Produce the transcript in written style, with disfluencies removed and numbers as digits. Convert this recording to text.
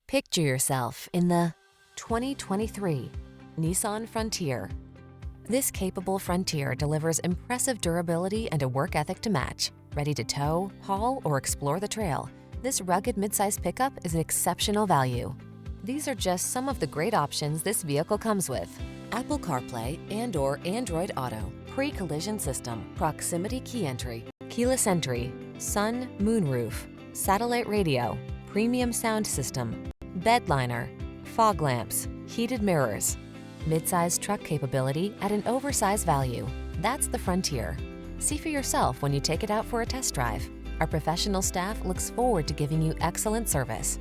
Picture yourself in the 2023 Nissan Frontier. This capable Frontier delivers impressive durability and a work ethic to match. Ready to tow, haul, or explore the trail, this rugged midsize pickup is an exceptional value. These are just some of the great options this vehicle comes with: Apple CarPlay and/or Android Auto, pre-collision system, proximity key entry, keyless entry, sun, moonroof, satellite radio, premium sound system, Bedliner, fog lamps, heated mirrors, midsize truck capability at an oversized value. That's the Frontier. See for yourself when you take it out for a test drive. Our professional staff looks forward to giving you excellent service.